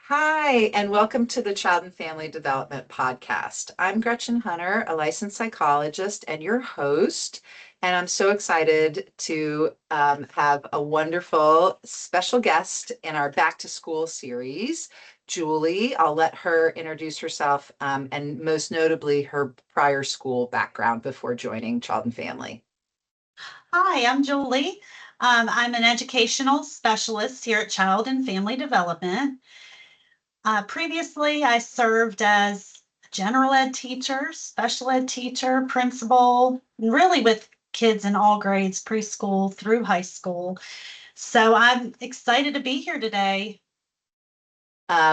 Hi, and welcome to the Child and Family Development Podcast. I'm Gretchen Hunter, a licensed psychologist and your host. And I'm so excited to have a wonderful special guest in our Back to School series, Julie. I'll let her introduce herself and most notably her prior school background before joining Child and Family. Hi, I'm Julie. I'm an educational specialist here at Child and Family Development. Previously, I served as a general ed teacher, special ed teacher, principal, and really with kids in all grades, preschool through high school. So I'm excited to be here today.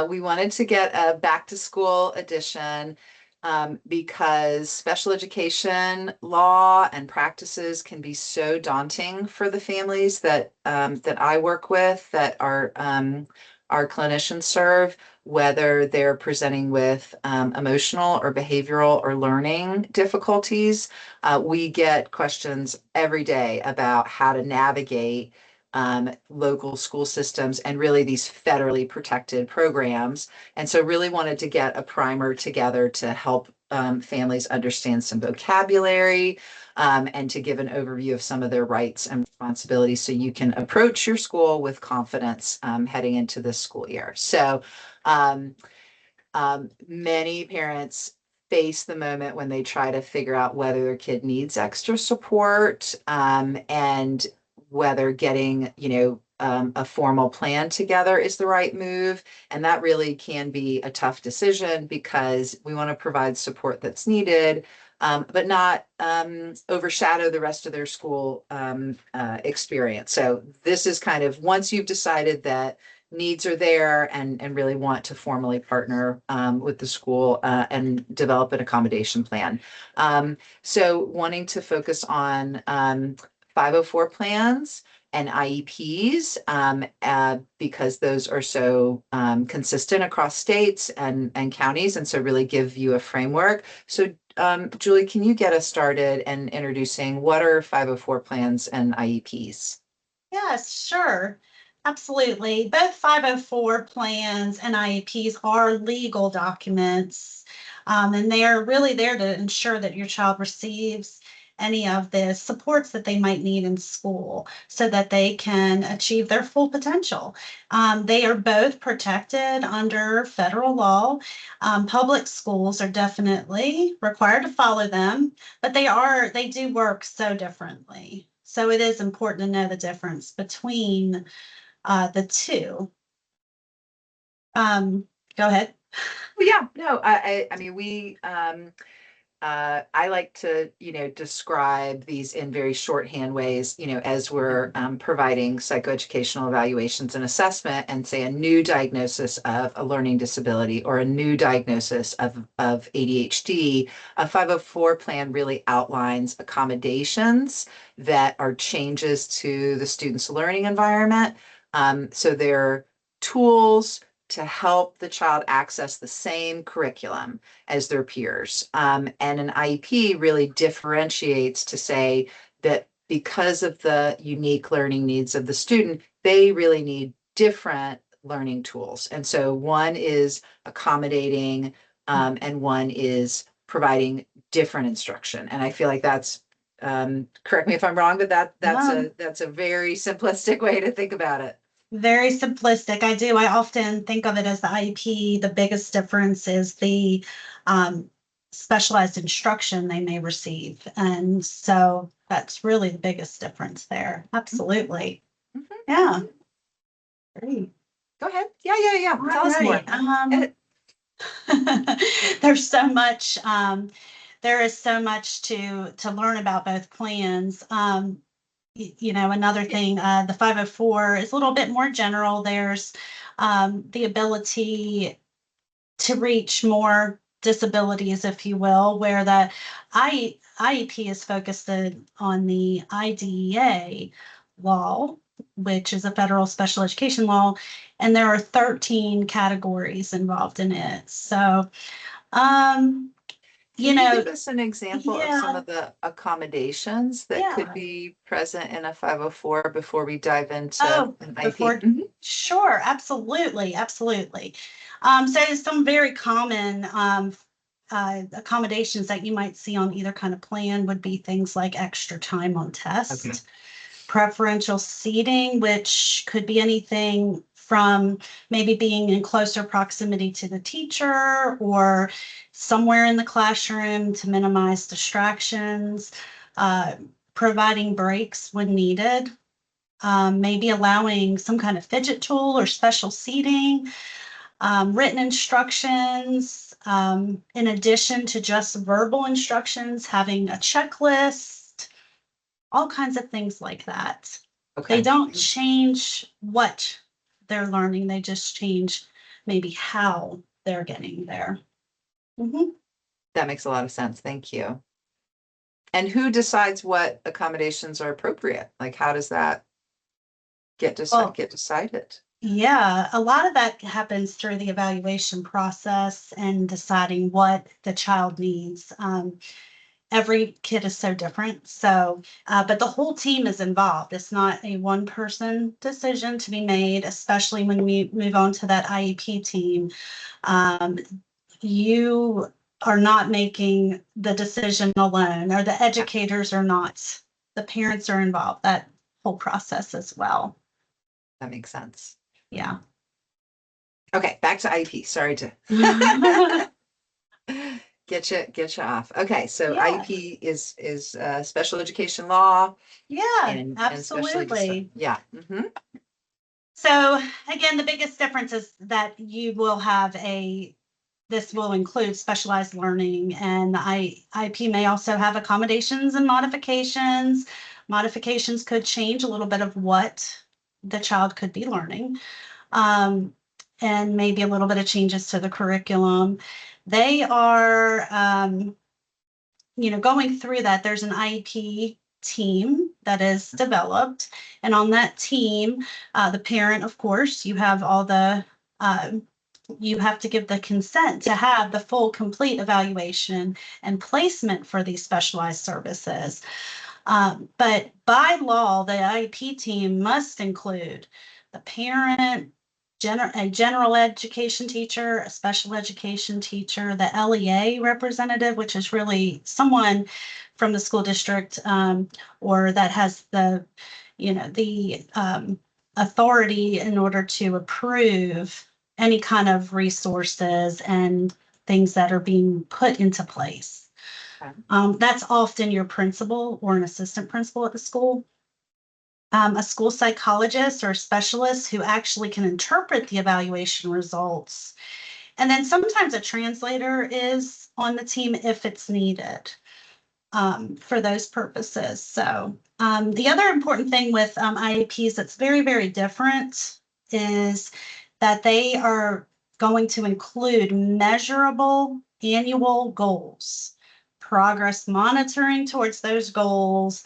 We wanted to get a back to school edition because special education law and practices can be so daunting for the families that I work with, that our clinicians serve, whether they're presenting with emotional or behavioral or learning difficulties. We get questions every day about how to navigate local school systems and really these federally protected programs. And so really wanted to get a primer together to help families understand some vocabulary and to give an overview of some of their rights and responsibilities so you can approach your school with confidence heading into this school year. So um, many parents face the moment when they try to figure out whether their kid needs extra support and whether getting, a formal plan together is the right move. And that really can be a tough decision because we want to provide support that's needed, but not overshadow the rest of their school experience. So this is kind of once you've decided that needs are there and really want to formally partner with the school and develop an accommodation plan. So wanting to focus on 504 plans and IEPs because those are so consistent across states and counties, and so really give you a framework. So Julie, can you get us started and introducing what are 504 plans and IEPs? Yes, sure. Absolutely. Both 504 plans and IEPs are legal documents, and they are really there to ensure that your child receives any of the supports that they might need in school so that they can achieve their full potential. They are both protected under federal law. Public schools are definitely required to follow them, but they do work so differently. So it is important to know the difference between the two. Go ahead. Well, yeah, no, I mean, I like to, describe these in very shorthand ways, as we're providing psychoeducational evaluations and assessment and say a new diagnosis of a learning disability or a new diagnosis of ADHD. A 504 plan really outlines accommodations that are changes to the student's learning environment. So they're tools to help the child access the same curriculum as their peers. And an IEP really differentiates to say that because of the unique learning needs of the student, they really need different learning tools. And so one is accommodating and one is providing different instruction. And I feel like that's correct me if I'm wrong, but No, that's a very simplistic way to think about it. very simplistic. I do. I often think of it as the IEP. The biggest difference is the um, specialized instruction they may receive. And so that's really the biggest difference there. Absolutely. Mhm. Yeah. Great. Go ahead. Yeah. All Tell us more. right. There's so much there is so much to learn about both plans. Another thing, the 504 is a little bit more general. There's the ability to reach more disabilities, if you will, where the IEP is focused on the IDEA law, which is a federal special education law, and there are 13 categories involved in it. So, um, you Can you know, give us an example of some yeah, of the accommodations that could yeah. be present in a 504 before we dive into Oh, an IP? before, sure, absolutely, absolutely. So some very common accommodations that you might see on either kind of plan would be things like extra time on Okay. test, preferential seating, which could be anything from maybe being in closer proximity to the teacher or somewhere in the classroom to minimize distractions, uh, providing breaks when needed, maybe allowing some kind of fidget tool or special seating, written instructions, in addition to just verbal instructions, having a checklist, all kinds of things like that. They Okay. don't change what they're learning, they just change maybe how they're getting there. Mhm. That makes a lot of sense. Thank you. And who decides what accommodations are appropriate? Like, how does that Well, get decided? yeah, a lot of that happens through the evaluation process and deciding what the child needs. Every kid is so different. So, but the whole team is involved. It's not a one person decision to be made, especially when we move on to that IEP team. Um, you are not making the decision alone, or the Yeah, educators are not. The parents are involved, that whole process as well. that makes sense. Yeah. Okay, back to IP. Sorry to get you off. Okay, so Yeah. IEP is special education law Yeah, and specially just absolutely. yeah. So again, the biggest difference is that you will have this will include specialized learning, and the IEP may also have accommodations and modifications. Modifications could change a little bit of what the child could be learning, um, and maybe a little bit of changes to the curriculum. They are, going through that, there's an IEP team that is developed. And on that team, the parent, of course, uh, you have to give the consent to have the full, complete evaluation and placement for these specialized services. But by law, the IEP team must include the parent, a general education teacher, a special education teacher, the LEA representative, which is really someone from the school district, or that has the authority in order to approve any kind of resources and things that are being put into place. Okay. That's often your principal or an assistant principal at the school, a school psychologist or a specialist who actually can interpret the evaluation results. And then sometimes a translator is on the team if it's needed, for those purposes. So the other important thing with IEPs that's very, very different is that they are going to include measurable annual goals, progress monitoring towards those goals,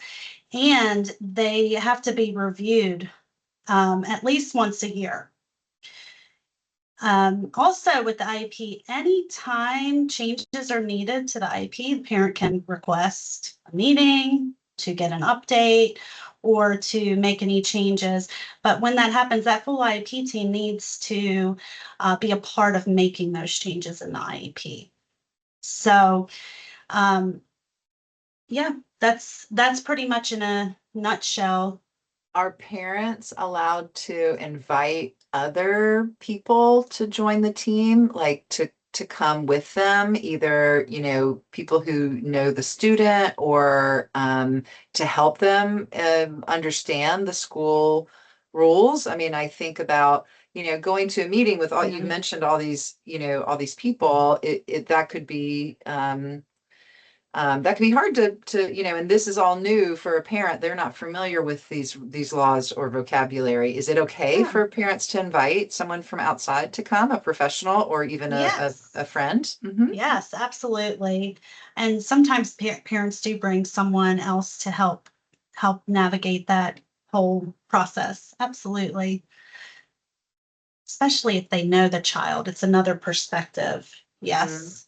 and they have to be reviewed at least once a year. Also with the IEP, anytime changes are needed to the IEP, the parent can request a meeting to get an update or to make any changes. But when that happens, that full IEP team needs to be a part of making those changes in the IEP. So, um, yeah, that's pretty much in a nutshell. Are parents allowed to invite other people to join the team, like to come with them, either, people who know the student or to help them understand the school rules? I mean, I think about, going to a meeting with all, you Yeah. mentioned all these, all these people, that could be that can be hard to, and this is all new for a parent. They're not familiar with these laws or vocabulary. Is it okay Yeah. for parents to invite someone from outside to come, a professional or even a Yes. friend? Hmm. Yes, absolutely. And sometimes parents do bring someone else to help navigate that whole process. Absolutely. Especially if they know the child. It's another perspective. Hmm. Yes.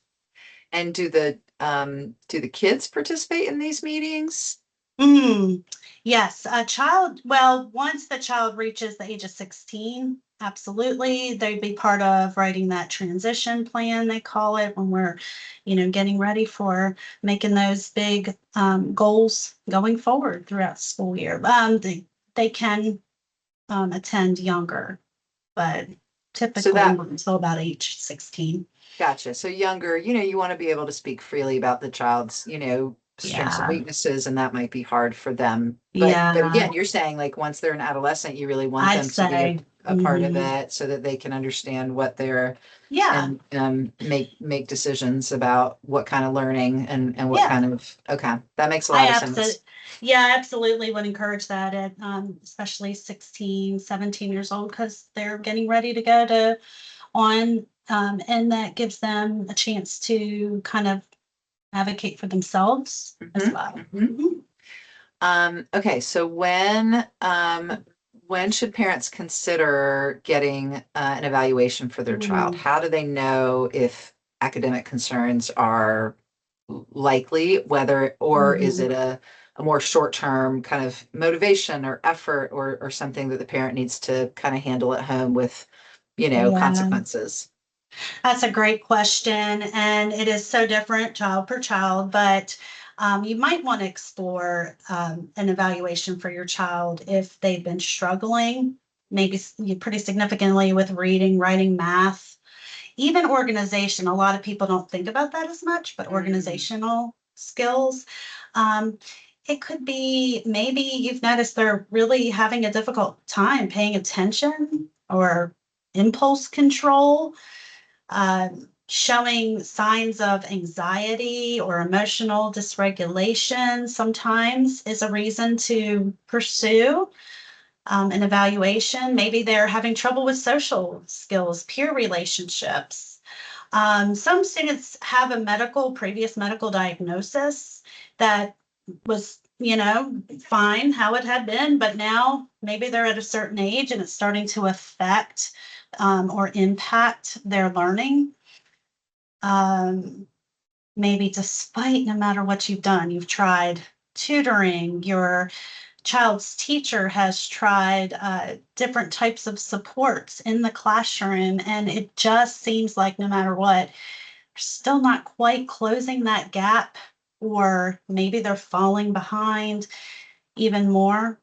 And do the do the kids participate in these meetings? Mm, yes, a child, well, once the child reaches the age of 16, absolutely, they'd be part of writing that transition plan, they call it, when we're, getting ready for making those big goals going forward throughout the school year. They can attend younger, but So typically that not until about age 16. Gotcha. So younger, you want to be able to speak freely about the child's, strengths and Yeah, weaknesses, and that might be hard for them. But yeah, again, you're saying like once they're an adolescent, you really want I'd them to be say. a part of Mhm. it so that they can understand what they're Yeah, and make decisions about what kind of learning and what yeah. kind of okay. That makes a I lot of absolutely, sense. yeah, absolutely would encourage that at especially 16, 17 years old, because they're getting ready to go to on, and that gives them a chance to kind of advocate for themselves as hmm well. hmm Mhm. Okay, so when should parents consider getting an evaluation for their child? Mm, How do they know if academic concerns are likely, whether or is mhm. it a more short-term kind of motivation or effort or something that the parent needs to kind of handle at home with, Yeah. consequences? That's a great question, and it is so different child per child, but you might want to explore an evaluation for your child if they've been struggling, maybe pretty significantly with reading, writing, math, even organization. A lot of people don't think about that as much, but Mm, organizational skills. Um, it could be maybe you've noticed they're really having a difficult time paying attention or impulse control, showing signs of anxiety or emotional dysregulation sometimes is a reason to pursue an evaluation. Maybe they're having trouble with social skills, peer relationships. Some students have a previous medical diagnosis that was, fine how it had been, but now maybe they're at a certain age and it's starting to affect or impact their learning. um, Maybe despite no matter what you've done, you've tried tutoring, your child's teacher has tried different types of supports in the classroom, and it just seems like no matter what, they're still not quite closing that gap, or maybe they're falling behind even more.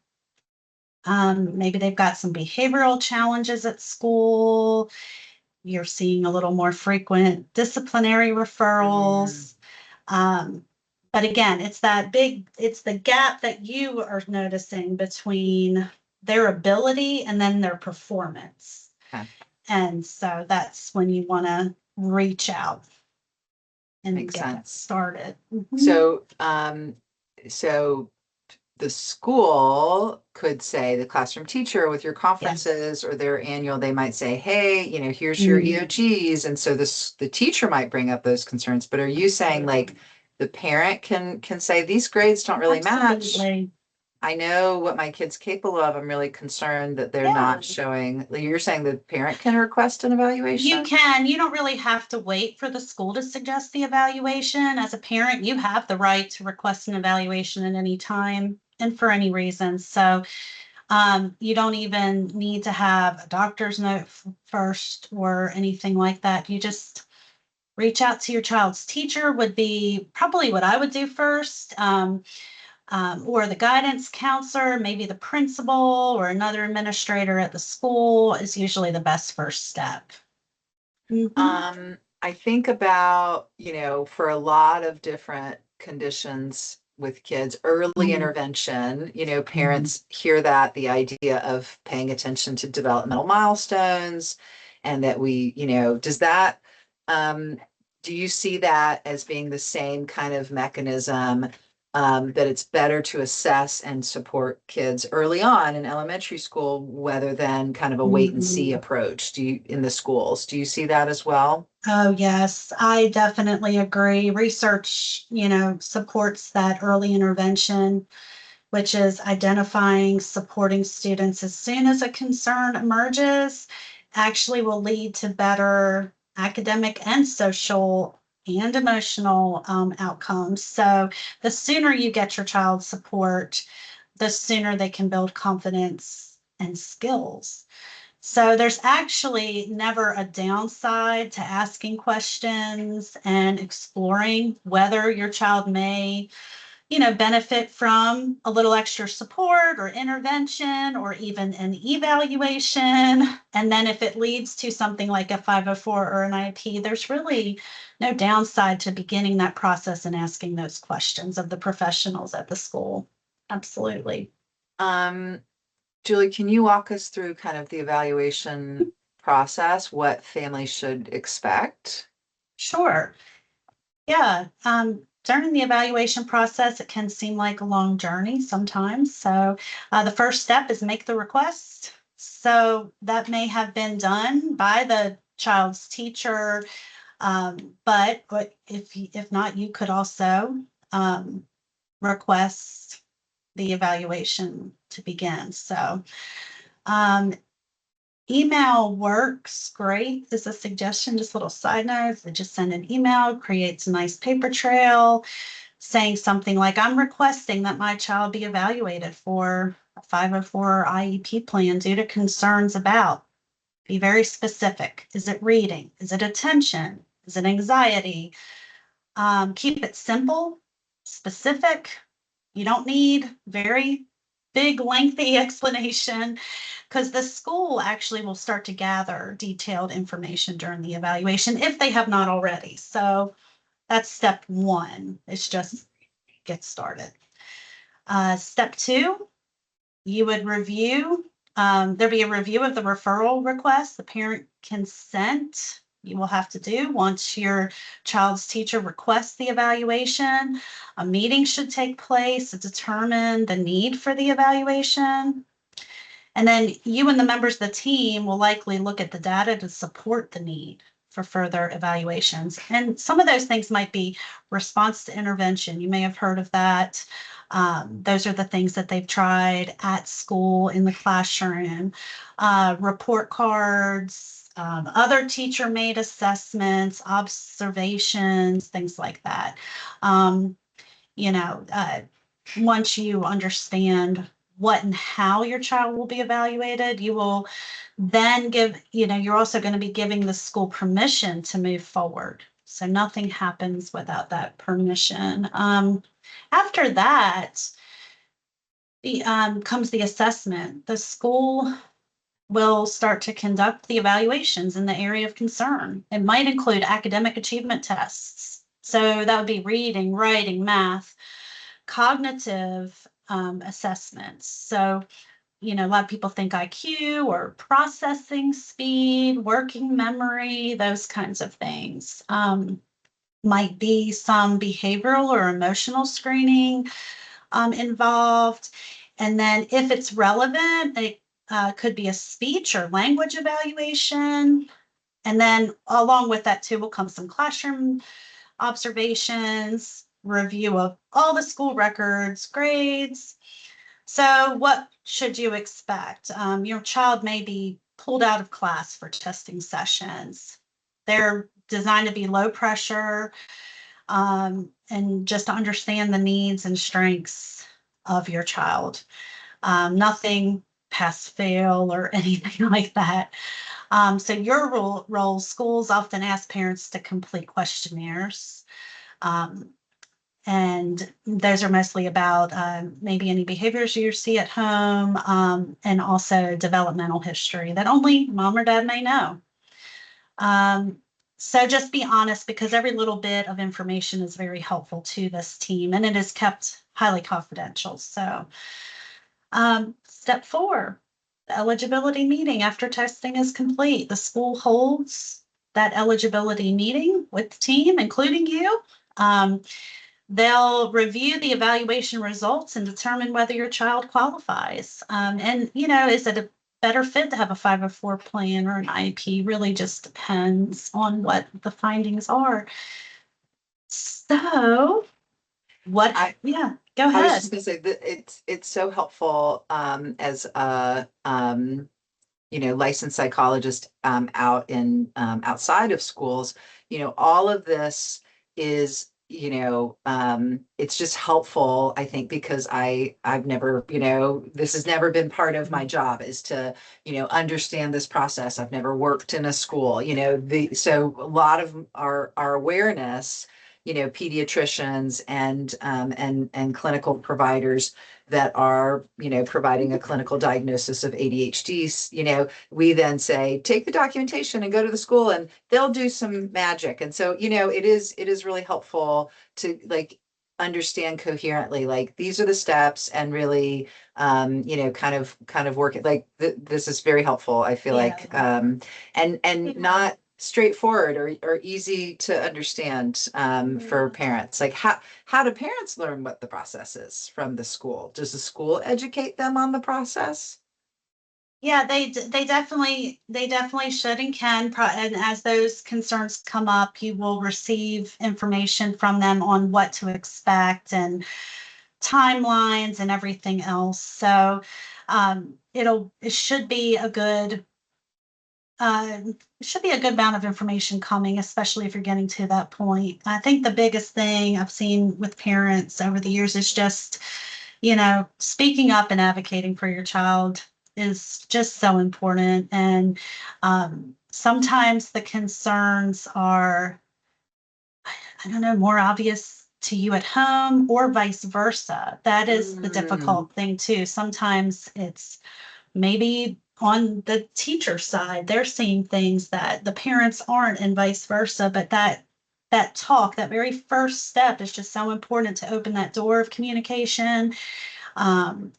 Maybe they've got some behavioral challenges at school. You're seeing a little more frequent disciplinary mm, referrals. Um, but again, it's the gap that you are noticing between their ability and then their performance. okay, And so that's when you want to reach out and makes get that sense. started. Mhm. So, so the school could say, the classroom teacher with your Yes. conferences or their annual, they might say, hey, here's your Mm, EOGs. And so the teacher might bring up those concerns. But are you saying like absolutely. the parent can say these grades don't really match? Absolutely. I know what my kid's capable of. I'm really concerned that they're Yeah. not showing. Like, you're saying the parent can request an You evaluation? can. You don't really have to wait for the school to suggest the evaluation. As a parent, you have the right to request an evaluation at any time and for any reason. So you don't even need to have a doctor's note first or anything like that. You just reach out to your child's teacher, would be probably what I would do first. Or the guidance counselor, maybe the principal or another administrator at the school is usually the best first step. Mhm. I think about, for a lot of different conditions with kids, early Mhm. intervention, Mhm. parents hear that the idea of paying attention to developmental milestones and that does that, um, do you see that as being the same kind of mechanism, that it's better to assess and support kids early on in elementary school rather than kind of a wait and see Mhm. approach? In the schools? Do you see that as well? Oh, yes, I definitely agree. Research, supports that early intervention, which is identifying, supporting students as soon as a concern emerges, actually will lead to better academic and social and emotional outcomes. So the sooner you get your child support, the sooner they can build confidence and skills. So there's actually never a downside to asking questions and exploring whether your child may, benefit from a little extra support or intervention or even an evaluation. And then if it leads to something like a 504 or an IEP, there's really no downside to beginning that process and asking those questions of the professionals at the school. Absolutely. Um, Julie, can you walk us through kind of the evaluation process, what families should expect? Sure. Yeah. During the evaluation process, it can seem like a long journey sometimes. So, the first step is make the request. So, that may have been done by the child's teacher, but if not, you could also um, request the evaluation to begin. So, um, email works great as a suggestion. Just a little side note, just send an email, creates a nice paper trail saying something like, I'm requesting that my child be evaluated for a 504 IEP plan due to concerns about. Be very specific. Is it reading? Is it attention? Is it anxiety? Keep it simple, specific. You don't need very big, lengthy explanation because the school actually will start to gather detailed information during the evaluation if they have not already. So that's step one. It's just get started. Step two, you would review. There'll be a review of the referral request, the parent consent you will have to do once your child's teacher requests the evaluation. A meeting should take place to determine the need for the evaluation. And then you and the members of the team will likely look at the data to support the need for further evaluations. And some of those things might be response to intervention. You may have heard of that. Those are the things that they've tried at school in the classroom. Report cards, other teacher made assessments, observations, things like that. Um, you know, uh, Once you understand what and how your child will be evaluated, you will then you're also going to be giving the school permission to move forward. So nothing happens without that permission. After that, comes the assessment. The school will start to conduct the evaluations in the area of concern. It might include academic achievement tests. So that would be reading, writing, math, cognitive assessments. So, a lot of people think IQ or processing speed, working memory, those kinds of things. Might be some behavioral or emotional screening involved. And then, if it's relevant, it could be a speech or language evaluation. And then, along with that, too, will come some classroom observations, review of all the school records, grades. So, what should you expect? Your child may be pulled out of class for testing sessions. They're designed to be low pressure and just to understand the needs and strengths of your child. Nothing pass fail or anything like that. So, your role, schools often ask parents to complete questionnaires. Um, and those are mostly about maybe any behaviors you see at home and also developmental history that only mom or dad may know. Um, so just be honest because every little bit of information is very helpful to this team and it is kept highly confidential. So, step four, the eligibility meeting after testing is complete. The school holds that eligibility meeting with the team, including you. Um, They'll review the evaluation results and determine whether your child qualifies. Is it a better fit to have a 504 plan or an IEP? Really just depends on what the findings are. So, I yeah, go I was ahead. just gonna say that it's so helpful as a licensed psychologist out in outside of schools. All of this is, it's just helpful, I think, because I've never, this has never been part of my job is to, understand this process. I've never worked in a school, so a lot of our awareness, pediatricians and clinical providers that are, providing a clinical diagnosis of ADHD, we then say, take the documentation and go to the school and they'll do some magic. And so, it is really helpful to like understand coherently, like these are the steps and really, kind of work it like this is very helpful. I feel Yeah. like, and Yeah. not straightforward or easy to understand for Yeah. parents. Like how do parents learn what the process is from the school? Does the school educate them on the process? Yeah, they definitely should and can. And as those concerns come up, you will receive information from them on what to expect and timelines and everything else. So it should be a good it should be a good amount of information coming, especially if you're getting to that point. I think the biggest thing I've seen with parents over the years is just, speaking up and advocating for your child is just so important. And sometimes the concerns are, I don't know, more obvious to you at home or vice versa. That is the Mm, difficult thing, too. Sometimes it's maybe on the teacher side, they're seeing things that the parents aren't and vice versa. But that talk, that very first step is just so important to open that door of communication. Um,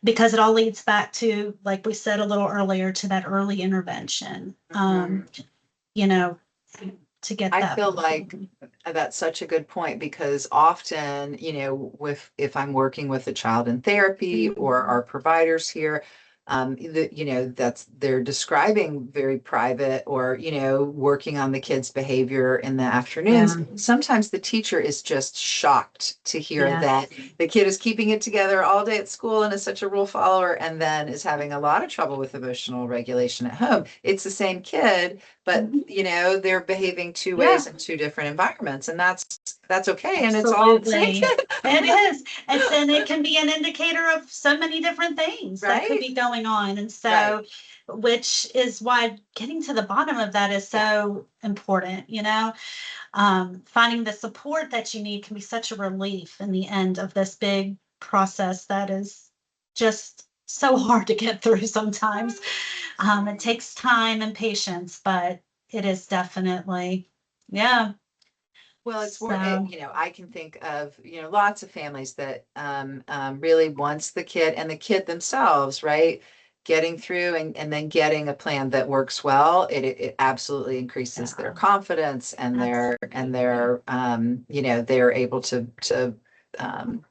because it all leads back to, like we said a little earlier, to that early intervention, mhm. you know, to get I that. feel like that's such a good point because often, with if I'm working with a child in therapy or our providers here, that's they're describing very private or, working on the kid's behavior in the afternoons. Yeah. Sometimes the teacher is just shocked to hear Yeah. that the kid is keeping it together all day at school and is such a rule follower and then is having a lot of trouble with emotional regulation at home. It's the same kid, but they're behaving two Yeah. ways in two different environments, and that's okay, and it's all the same Absolutely. kid. It is. And it can be an indicator of so many different things that could Right, be going on. And right, so, which is why getting to the bottom of that is yeah. so important, finding the support that you need can be such a relief in the end of this big process that is just so hard to get through sometimes. It takes time and patience, but it is definitely, yeah. Well, So, I can think of, lots of families that really once the kid and the kid themselves, right, getting through and then getting a plan that works well, it absolutely increases their yeah, confidence and absolutely. they're able to um,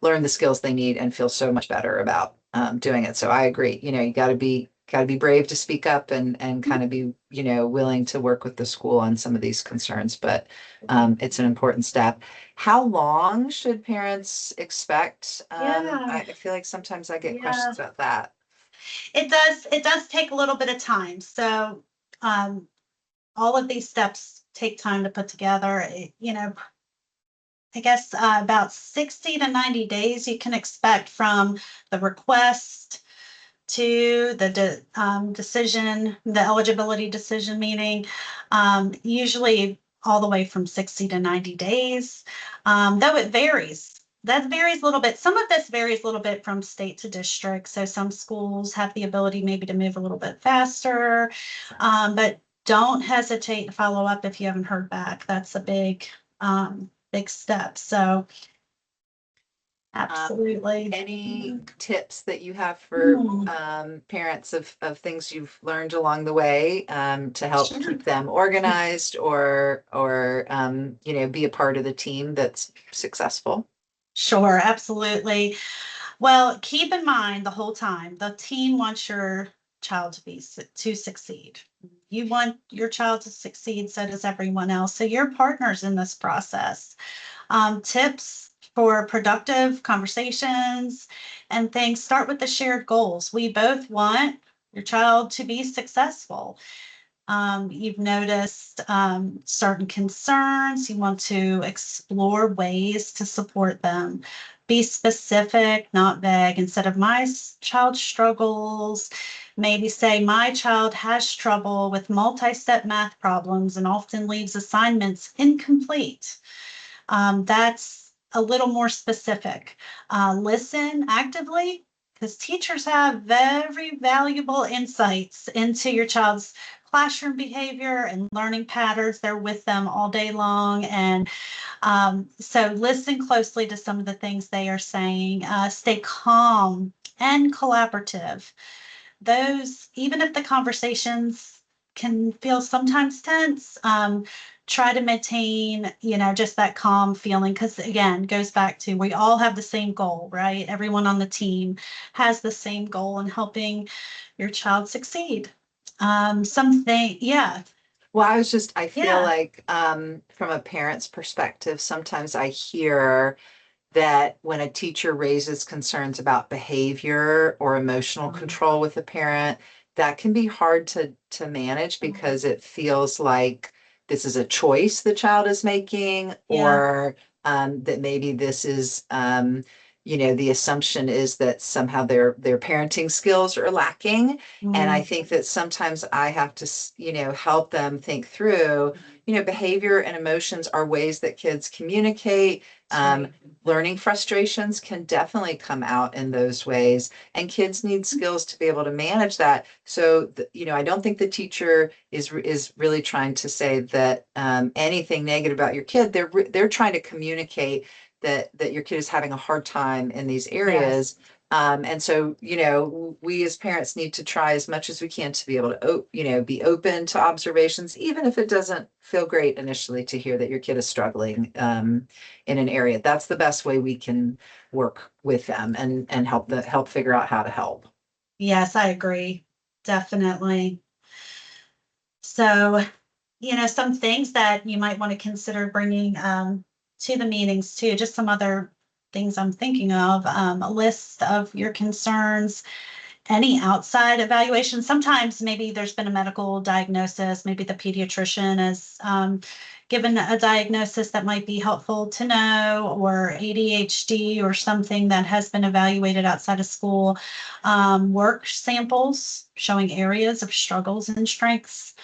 learn the skills they need and feel so much better about doing it. So I agree. You got to be brave to speak up and kind of be willing to work with the school on some of these concerns. But it's an important step. How long should parents expect? Yeah, I feel like sometimes I get yeah. questions about that. It does take a little bit of time. So, um, all of these steps take time to put together. I guess about 60 to 90 days you can expect from the request to the decision, the eligibility decision meeting, usually all the way from 60 to 90 days, though it varies. That varies a little bit. Some of this varies a little bit from state to district. So some schools have the ability maybe to move a little bit faster, but don't hesitate to follow up if you haven't heard back. That's a big step. So Um, absolutely. any tips that you have for Hmm. parents of things you've learned along the way to help Sure. keep them organized or be a part of the team that's successful? Sure, absolutely. Well, keep in mind the whole time the team wants your child to succeed. You want your child to succeed, so does everyone else. So you're partners in this process. Tips for productive conversations and things start with the shared goals. We both want your child to be successful. You've noticed certain concerns. You want to explore ways to support them. Be specific, not vague. Instead of my child struggles, maybe say my child has trouble with multi-step math problems and often leaves assignments incomplete. That's a little more specific. Listen actively because teachers have very valuable insights into your child's classroom behavior and learning patterns. They're with them all day long. And so listen closely to some of the things they are saying. Stay calm and collaborative. Those, even if the conversations can feel sometimes tense, try to maintain, just that calm feeling. Because again, goes back to we all have the same goal, right? Everyone on the team has the same goal in helping your child succeed. Something, yeah, Well, I feel yeah. like from a parent's perspective, sometimes I hear that when a teacher raises concerns about behavior or emotional control with a parent, that can be hard to manage because it feels like this is a choice the child is making, Yeah. or that maybe this is the assumption is that somehow their parenting skills are lacking. And I Mm, think that sometimes I have to, help them think through, behavior and emotions are ways that kids communicate. that's right. Learning frustrations can definitely come out in those ways, and kids need skills to be able to manage that. So, I don't think the teacher is really trying to say that anything negative about your kid. They're trying to communicate that your kid is having a hard time in these Yes. areas. And so, we as parents need to try as much as we can to be able to, be open to observations, even if it doesn't feel great initially to hear that your kid is struggling. In an area. That's the best way we can work with them and help figure out how to help. Yes, I agree. Definitely. So, some things that you might want to consider bringing to the meetings too, just some other things I'm thinking of, a list of your concerns, any outside evaluation. Sometimes maybe there's been a medical diagnosis, maybe the pediatrician has given a diagnosis that might be helpful to know, or ADHD or something that has been evaluated outside of school. Work samples showing areas of struggles and strengths.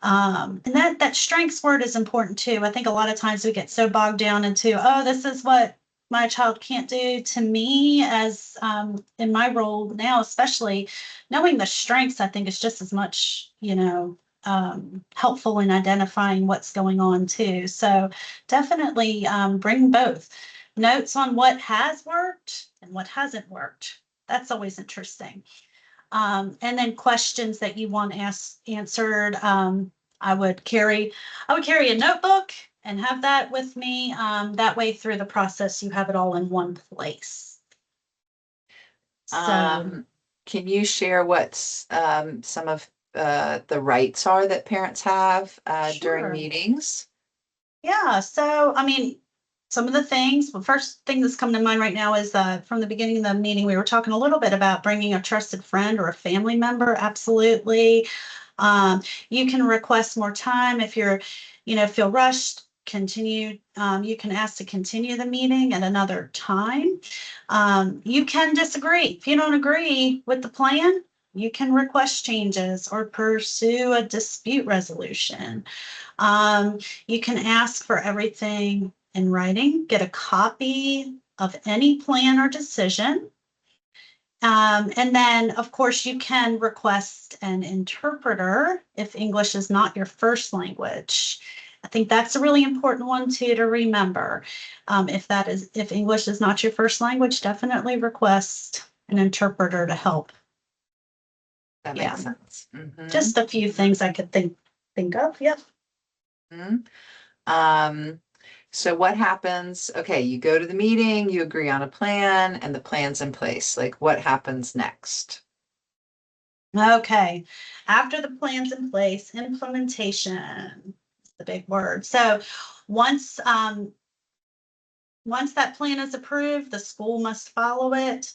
And that strengths word is important too. I think a lot of times we get so bogged down into, oh, this is what my child can't do. To me, as in my role now, especially knowing the strengths, I think is just as much, helpful in identifying what's going on too. So definitely bring both notes on what has worked and what hasn't worked. That's always interesting. And then questions that you want answered. I would carry, I would carry a notebook and have that with me. That way, through the process, you have it all in one place. So, Um, can you share what some of the rights are that parents have during sure. meetings? Yeah. So, I mean, some of the things, the first thing that's coming to mind right now is from the beginning of the meeting, we were talking a little bit about bringing a trusted friend or a family member. Absolutely. Um, you can request more time if feel rushed. Continue. You can ask to continue the meeting at another time. You can disagree. If you don't agree with the plan, you can request changes or pursue a dispute resolution. Um, you can ask for everything in writing, get a copy of any plan or decision. And then, of course, you can request an interpreter if English is not your first language. I think that's a really important one too to remember. If English is not your first language, definitely request an interpreter to help. That Yeah, makes sense. just a few things I could think of. Yep. Mhm. Um, so what happens? Okay, you go to the meeting, you agree on a plan, and the plan's in place. Like, what happens next? Okay. After the plan's in place, implementation is the big word. So once once that plan is approved, the school must follow it.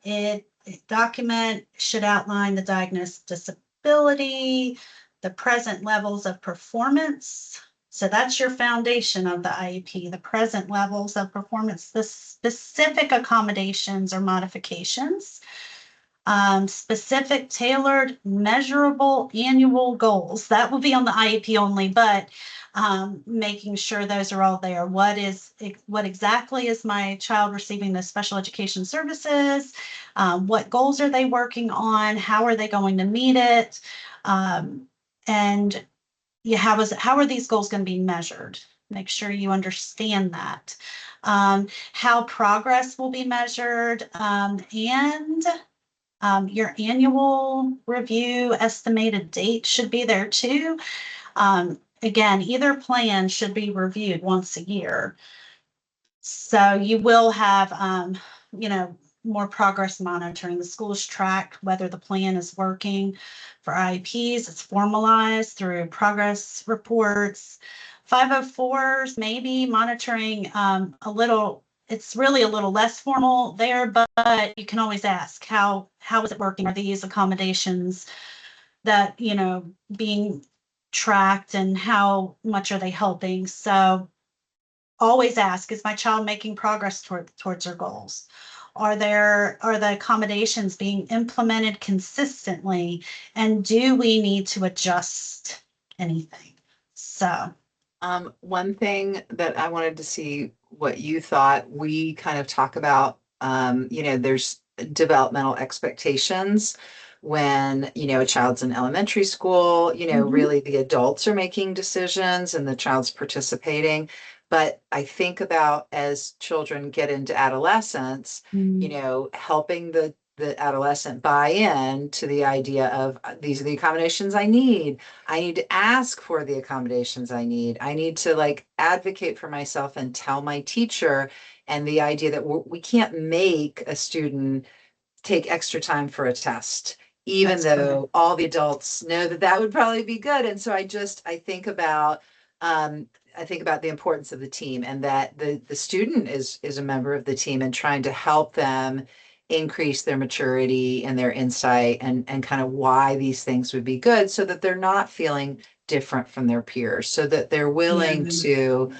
It document should outline the diagnosed disability, the present levels of performance. So that's your foundation of the IEP, the present levels of performance, the specific accommodations or modifications, specific, tailored, measurable annual goals. That will be on the IEP only, but making sure those are all there. What exactly is my child receiving the special education services? What goals are they working on? How are they going to meet it? And yeah, how are these goals going to be measured? Make sure you understand that. How progress will be measured, and your annual review estimated date should be there too. Again, either plan should be reviewed once a year. So you will have, you know, more progress monitoring. The schools track whether the plan is working. For IEPs, it's formalized through progress reports. 504s, maybe monitoring a little, it's really a little less formal there, but you can always ask, how is it working? Are these accommodations that, you know, being tracked, and how much are they helping? So always ask, is my child making progress towards their goals? Are the accommodations being implemented consistently? And do we need to adjust anything? So, One thing that I wanted to see what you thought, we kind of talk about, there's developmental expectations when, a child's in elementary school, mhm, really the adults are making decisions and the child's participating. But I think about as children get into adolescence, mm, helping the adolescent buy in to the idea of these are the accommodations I need. I need to ask for the accommodations I need. I need to like advocate for myself and tell my teacher. And the idea that we can't make a student take extra time for a test, even that's correct. though all the adults know that that would probably be good. And so um, I think about the importance of the team and that the student is a member of the team and trying to help them increase their maturity and their insight and kind of why these things would be good so that they're not feeling different from their peers, so that they're Yeah. willing to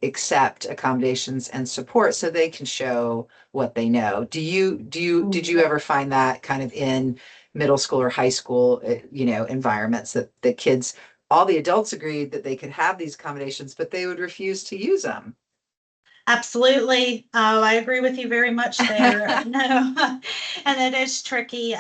accept accommodations and support so they can show what they know. Did you ever find that kind of in middle school or high school, environments that the kids, all the adults agreed that they could have these accommodations, but they would refuse to use them? Absolutely. Oh, I agree with you very much there. No, and it is tricky.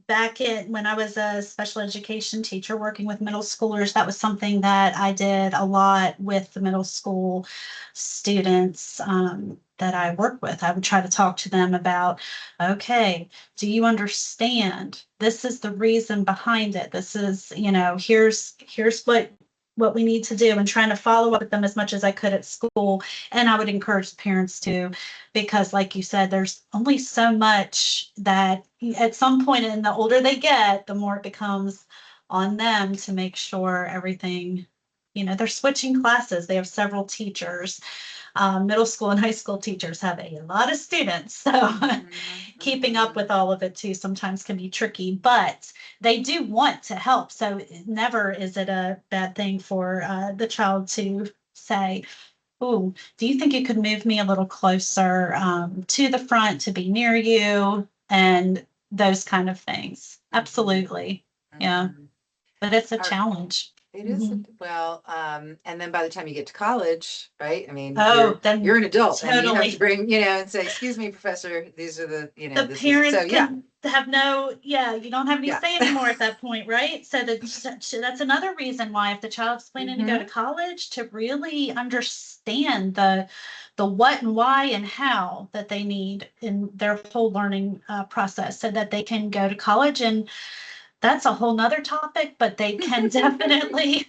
Back in when I was a special education teacher working with middle schoolers, that was something that I did a lot with the middle school students that I work with. I would try to talk to them about, okay, do you understand? This is the reason behind it. This is, here's what we need to do, and trying to follow up with them as much as I could at school. And I would encourage the parents to, because like you said, there's only so much that at some point, and the older they get, the more it becomes on them to make sure everything, they're switching classes. They have several teachers. Middle school and high school teachers have a lot of students. So Mhm, keeping up mhm. with all of it too sometimes can be tricky, but they do want to help. So never is it a bad thing for the child to say, oh, do you think you could move me a little closer to the front to be near you? And those kind of things. Mhm, Absolutely. Yeah. mhm. But it's a Are- challenge. It is, Mhm. well, and then by the time you get to college, right? I mean, Oh, then you're an adult and you have to totally. bring, and say, excuse me, professor, these are The this is, so parents yeah, can have no, yeah, you don't have any yeah. say anymore at that point, right? So that's another reason why, if the child's planning to go to Hmm. college, to really understand the what and why and how that they need in their whole learning process, so that they can go to college. And that's a whole nother topic, but they can definitely,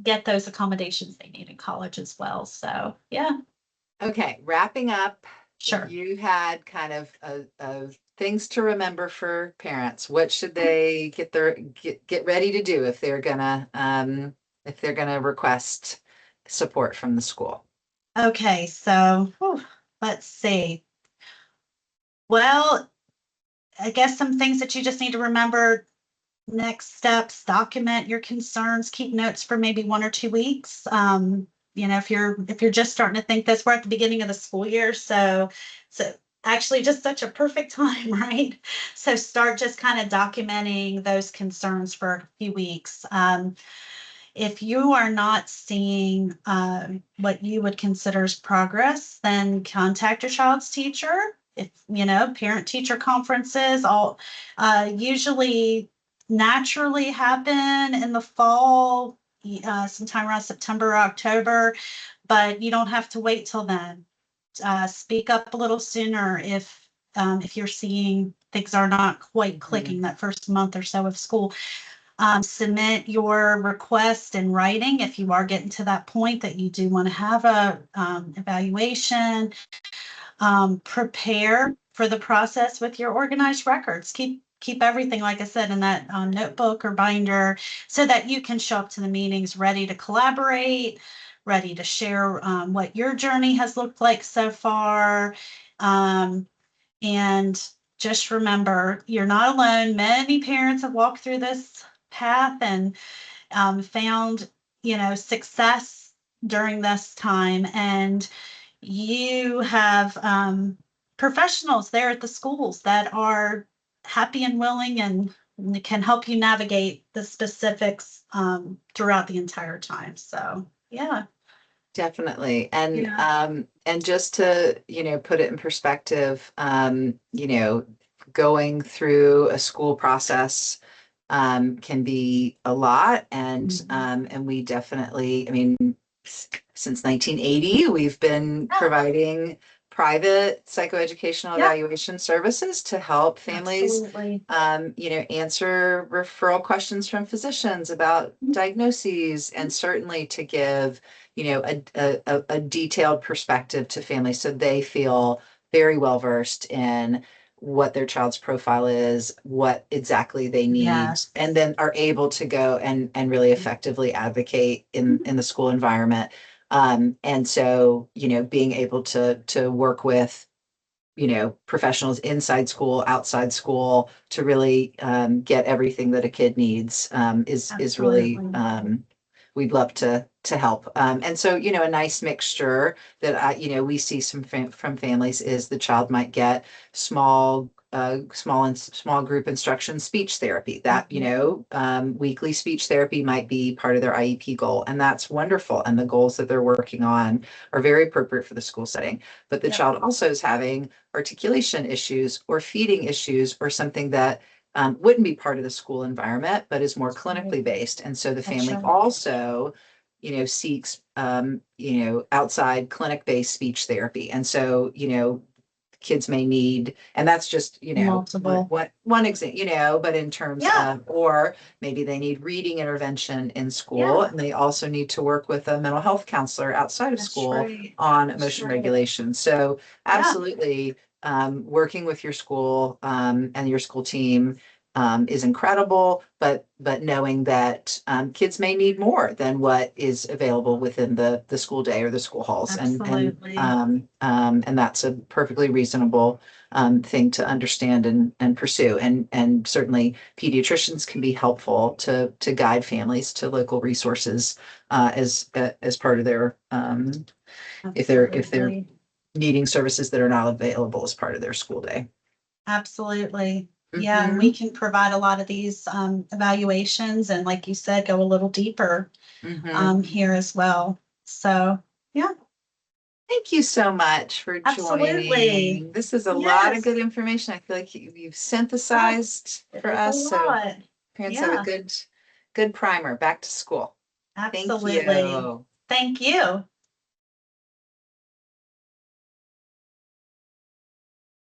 get those accommodations they need in college as well. So yeah, Okay, wrapping up, if sure. you had kind of things to remember for parents, what should they get ready to do if they're gonna request support from the school? Okay, so let's see. Well, I guess some things that you just need to remember: next steps, document your concerns, keep notes for maybe 1 or 2 weeks. If you're just starting to think this, we're at the beginning of the school year, so actually just such a perfect time, right? So start just kind of documenting those concerns for a few weeks. If you are not seeing what you would consider as progress, then contact your child's teacher. If parent teacher conferences all usually naturally happen in the fall, sometime around September or October, but you don't have to wait till then. Speak up a little sooner if you're seeing things are not quite Mhm. clicking that first month or so of school. Submit your request in writing if you are getting to that point that you do want to have a evaluation. Prepare for the process with your organized records. Keep everything, like I said, in that notebook or binder, so that you can show up to the meetings ready to collaborate, ready to share what your journey has looked like so far. Um, and just remember, you're not alone. Many parents have walked through this path and found, success during this time. And you have professionals there at the schools that are happy and willing and can help you navigate the specifics throughout the entire time. So, yeah. Definitely. Yeah. And just to, put it in perspective, going through a school process can be a lot. Mhm. And we definitely, I mean, since 1980, we've been Yeah, providing private psychoeducational yeah, evaluation services to help families, absolutely. answer referral questions from physicians about diagnoses, and certainly to give, a detailed perspective to families so they feel very well versed in what their child's profile is, what exactly they need, Yes. and then are able to go and really effectively advocate in the school environment. And so, being able to work with, professionals inside school, outside school, to really get everything that a kid needs, is really, Absolutely. we'd love to help. And so, a nice mixture that we see from families is the child might get small group instruction speech therapy. That, Mhm. weekly speech therapy might be part of their IEP goal, and that's wonderful. And the goals that they're working on are very appropriate for the school setting. But the Yep. child also is having articulation issues or feeding issues or something that wouldn't be part of the school environment, but is more Right. clinically based. And so the That's family right. also, seeks, outside clinic-based speech therapy. And so, kids may need, and that's just, Multiple. one example, but in terms Yeah. of, or maybe they need reading intervention in school, Yeah. and they also need to work with a mental health counselor outside of That's school right. on That's emotion right. regulation. So Yeah. absolutely, working with your school, and your school team, is incredible, but knowing that kids may need more than what is available within the school day or the school halls, Absolutely. and that's a perfectly reasonable thing to understand and pursue. And certainly pediatricians can be helpful to guide families to local resources, as part of their, if they're Absolutely. needing services that are not available as part of their school day. Absolutely. Yeah, and we Hmm. can provide a lot of these evaluations and, like you said, go a little deeper Hmm. here as well. So, yeah, Thank you so much for absolutely. joining. This is a lot of good Yes. information. I feel like you've Oh, synthesized it for is a us, so lot. parents have a Yeah, good primer back to school. Thank absolutely. you. Thank you.